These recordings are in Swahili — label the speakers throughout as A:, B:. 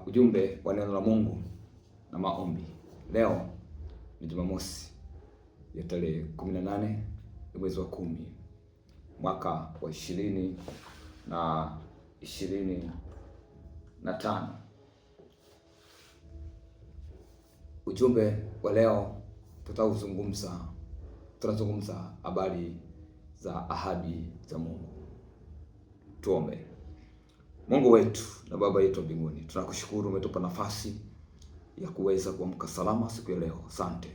A: Ujumbe wa neno la Mungu na maombi. Leo ni Jumamosi ya tarehe 18 ya mwezi wa 10 mwaka wa 2025. Ujumbe wa leo tunazungumza habari za ahadi za Mungu. Tuombe. Mungu wetu na Baba yetu mbinguni, tunakushukuru umetupa nafasi ya kuweza kuamka salama siku ya leo. Asante.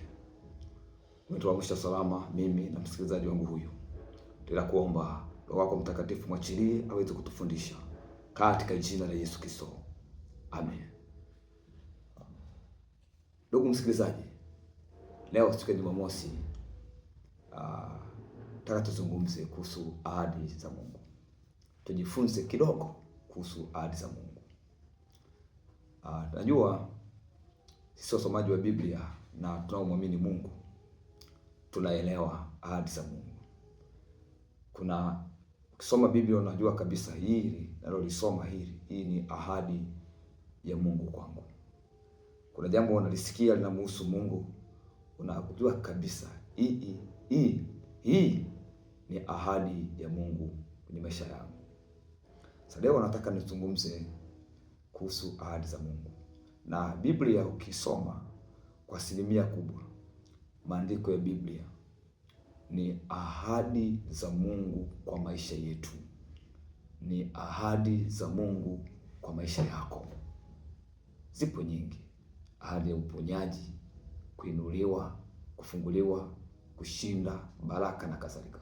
A: Umetuamsha salama mimi na msikilizaji wangu huyu. Tunakuomba Roho wako Mtakatifu mwachilie aweze kutufundisha katika jina la Yesu Kristo. Amen. Ndugu msikilizaji, leo siku ya Jumamosi, nataka tuzungumze kuhusu ahadi za Mungu. Tujifunze kidogo kuhusu ahadi za Mungu. Najua sisi wasomaji wa Biblia na tunaomwamini Mungu tunaelewa ahadi za Mungu. Ukisoma Biblia unajua kabisa hii ni ahadi ya Mungu kwangu. Kuna jambo unalisikia linamhusu Mungu, unajua kabisa hii ni ahadi ya Mungu kwenye maisha yangu. Sasa leo nataka nizungumze kuhusu ahadi za Mungu. Na Biblia ukisoma kwa asilimia kubwa, maandiko ya Biblia ni ahadi za Mungu kwa maisha yetu. Ni ahadi za Mungu kwa maisha yako. Zipo nyingi. Ahadi ya uponyaji, kuinuliwa, kufunguliwa, kushinda, baraka na kadhalika.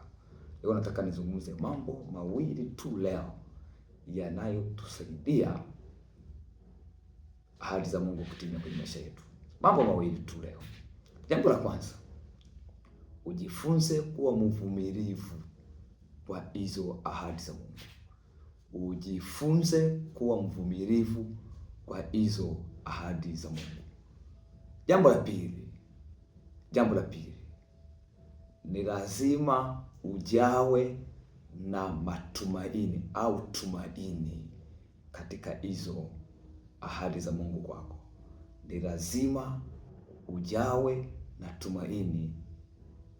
A: Leo nataka nizungumze mambo mawili tu leo yanayotusaidia ahadi za Mungu kutimia kwenye maisha yetu. Mambo mawili tu leo. Jambo la kwanza, ujifunze kuwa mvumilivu kwa hizo ahadi za Mungu. Ujifunze kuwa mvumilivu kwa hizo ahadi za Mungu. Jambo la pili, ni lazima ujawe na matumaini au tumaini katika hizo ahadi za Mungu kwako. Ni lazima ujawe na tumaini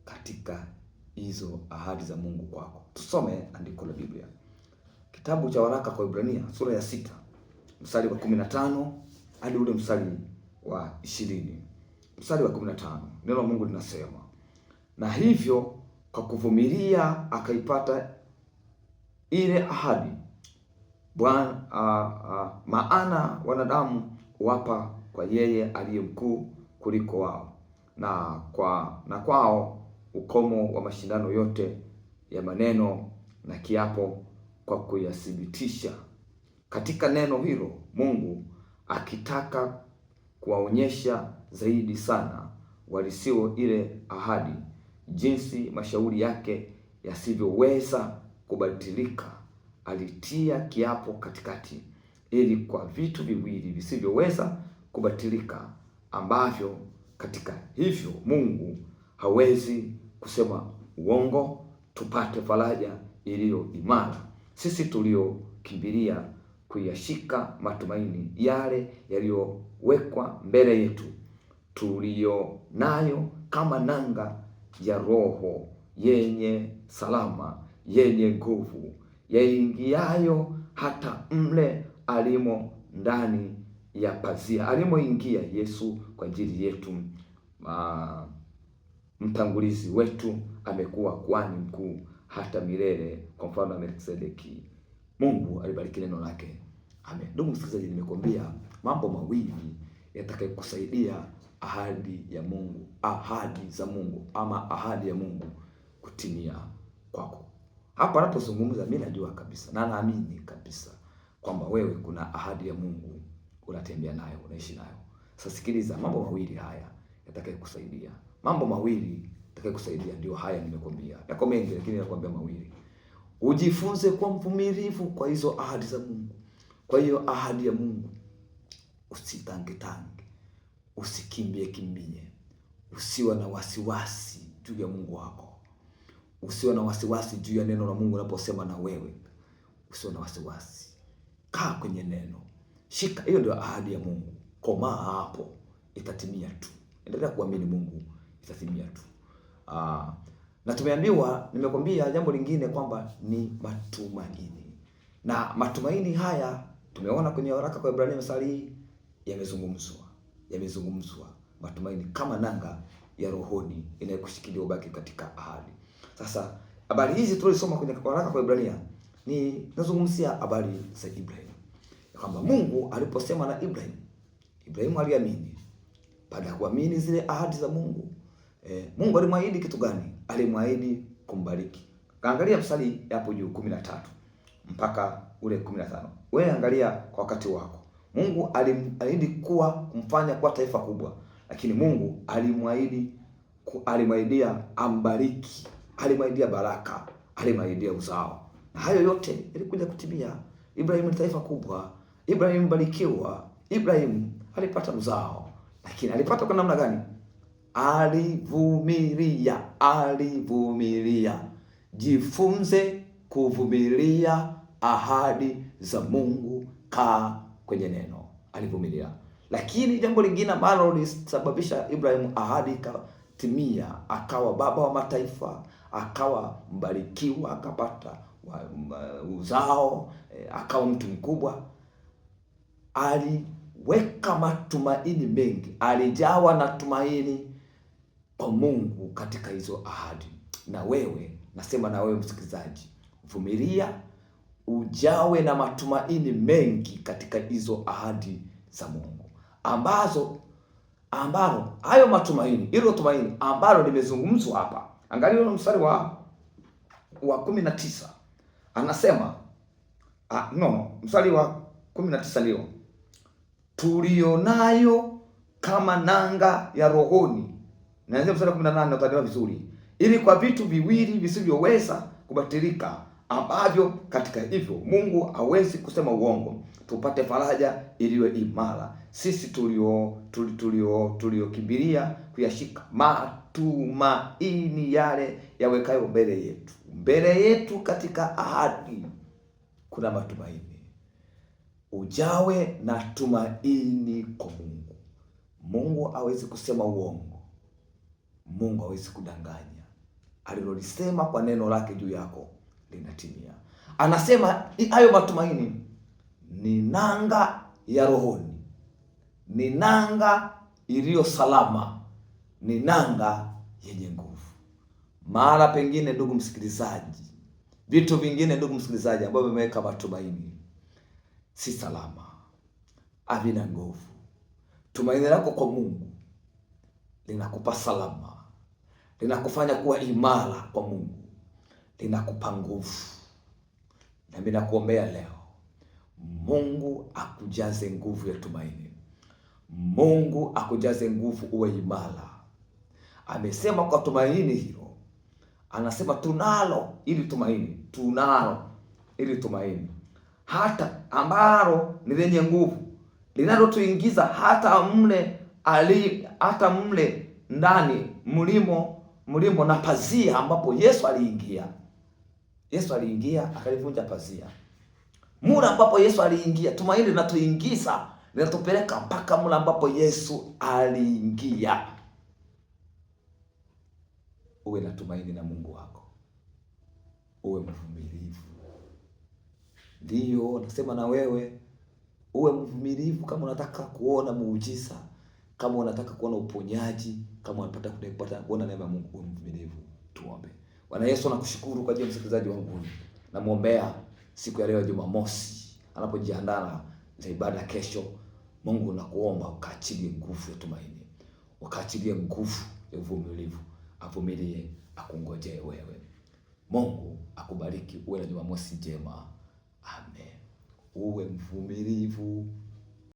A: katika hizo ahadi za Mungu kwako. Tusome andiko la Biblia. Kitabu cha waraka kwa Ibrania sura ya 6 mstari wa 15 hadi ule mstari wa 20. Mstari wa 15. Neno la Mungu linasema, na hivyo kwa kuvumilia akaipata ile ahadi. Maana wanadamu wapa kwa yeye aliye mkuu kuliko wao, na kwao ukomo wa mashindano yote ya maneno na kiapo kwa kuyathibitisha katika neno hilo, Mungu akitaka kuwaonyesha zaidi sana walisio ile ahadi jinsi mashauri yake yasivyoweza kubatilika, alitia kiapo katikati, ili kwa vitu viwili visivyoweza kubatilika, ambavyo katika hivyo Mungu hawezi kusema uongo, tupate faraja iliyo imara, sisi tuliokimbilia kuyashika matumaini yale yaliyowekwa mbele yetu, tulio nayo kama nanga ya roho yenye salama, yenye nguvu, yaingiayo hata mle alimo ndani ya pazia, alimoingia Yesu kwa ajili yetu. Mtangulizi wetu amekuwa kuhani mkuu hata milele, kwa mfano wa Melkizedeki. Mungu alibariki neno lake. Amen. Ndugu msikilizaji, nimekuambia mambo mawili yatakayokusaidia ahadi za Mungu ama ahadi ya Mungu kutimia kwako. Hapa anapozungumza, mimi najua kabisa na naamini kabisa kwamba wewe kuna ahadi ya Mungu unatembea nayo, unaishi nayo. Sasa sikiliza, mambo mawili haya yatakayokusaidia. Mambo mawili yatakayokusaidia ndio haya nimekuambia. Yako mengi lakini nakwambia mawili. Ujifunze kuwa mvumilivu kwa hizo ahadi za Mungu. Kwa hiyo ahadi ya Mungu, usitange, usikimbie, usiwe na wasiwasi juu ya Mungu wako. Usiwe na wasiwasi juu ya neno la Mungu linaposema na wewe. Usiwe na wasiwasi. Kaa kwenye neno. Shika, hiyo ndio ahadi ya Mungu. Komaa hapo, itatimia tu. Endelea kuamini Mungu, itatimia tu. Na tumeambiwa, nimekwambia jambo lingine kwamba ni matumaini. Na matumaini haya tumeona kwenye waraka kwa Ibrania mstari yamezungumzwa matumaini kama nanga ya rohoni inayokushikilia ubaki katika ahadi. Sasa habari hizi tulisoma kwenye waraka kwa Ibrania ni nazungumzia habari za Ibrahim, kwamba Mungu aliposema na Ibrahim aliamini. Baada ya kuamini zile ahadi za Mungu, Mungu alimwahidi kitu gani? Alimwahidi kumbariki. Kaangalia mstari hapo juu 13 mpaka ule 15. Wewe angalia kwa wakati wako. Mungu alimwahidi kumfanya kuwa taifa kubwa, lakini Mungu alimwahidia ambariki, alimwahidia baraka, alimwahidia uzao. Na hayo yote yalikuja kutimia. Ibrahim ni taifa kubwa, Ibrahim mbarikiwa, Ibrahim alipata uzao, lakini alipata kwa namna gani? Alivumilia. Jifunze kuvumilia ahadi za Mungu, kaa kwenye neno. Alivumilia. Lakini jambo lingine ambalo lilisababisha Ibrahim ahadi ikatimia, akawa baba wa mataifa, akawa mbarikiwa, akapata uzao, akawa mtu mkubwa, aliweka matumaini mengi, alijawa na tumaini kwa Mungu katika hizo ahadi. Na wewe, nasema na wewe msikilizaji, vumilia, ujawe na matumaini mengi katika hizo ahadi za Mungu, ambalo hayo matumaini, hilo tumaini ambalo limezungumzwa hapa. Angalia mstari wa 19. Anasema mstari wa 19 ndio tulionayo kama nanga ya rohoni. Naanza mstari wa 18 utaelewa vizuri. Ili kwa vitu viwili visivyoweza kubatilika, ambavyo katika hivyo Mungu hawezi kusema uongo, tupate faraja iliyo imara, sisi tuliokimbilia kuyashika matumaini yale yawekayo mbele yetu katika ahadi. Kuna matumaini. Ujawe na tumaini kwa Mungu. Mungu hawezi kusema uongo, Mungu hawezi kudanganya. Alilolisema kwa neno lake juu yako linatimia. Anasema hayo matumaini ni nanga ya rohoni, ni nanga iliyo salama, ni nanga yenye nguvu. Mara pengine, ndugu msikilizaji, vitu vingine ndugu msikilizaji ambavyo vimeweka matumaini si salama, havina nguvu. Tumaini lako kwa Mungu linakupa salama, linakufanya kuwa imara kwa Mungu, linakupa nguvu. Na mimi nakuombea leo, Mungu akujaze nguvu ya tumaini. Mungu akujaze nguvu, uwe imara. Amesema kwa tumaini hilo, anasema tunalo ili tumaini hata ambalo ni lenye nguvu, linalotuingiza hata mle ndani mlimo na pazia, ambapo Yesu aliingia akalivunja pazia. Mule ambapo Yesu aliingia, tumaini linatuingiza, linatupeleka mpaka mule ambapo Yesu aliingia. Uwe na tumaini na Mungu wako, uwe mvumilivu. Ndio nasema na wewe uwe mvumilivu. Kama unataka kuona muujiza, kama unataka kuona uponyaji, kama unataka kuona neema ya Mungu, uwe mvumilivu. Tuombe. Bwana Yesu, nakushukuru kwa ajili ya msikilizaji wangu. Namuombea siku ya leo Jumamosi, anapojiandaa na ibada kesho. Mungu, nakuomba ukaachilie nguvu ya tumaini, ukaachilie nguvu ya uvumilivu, avumilie, akungojee wewe. Mungu akubariki, uwe na Jumamosi njema. Amen. Uwe mvumilivu.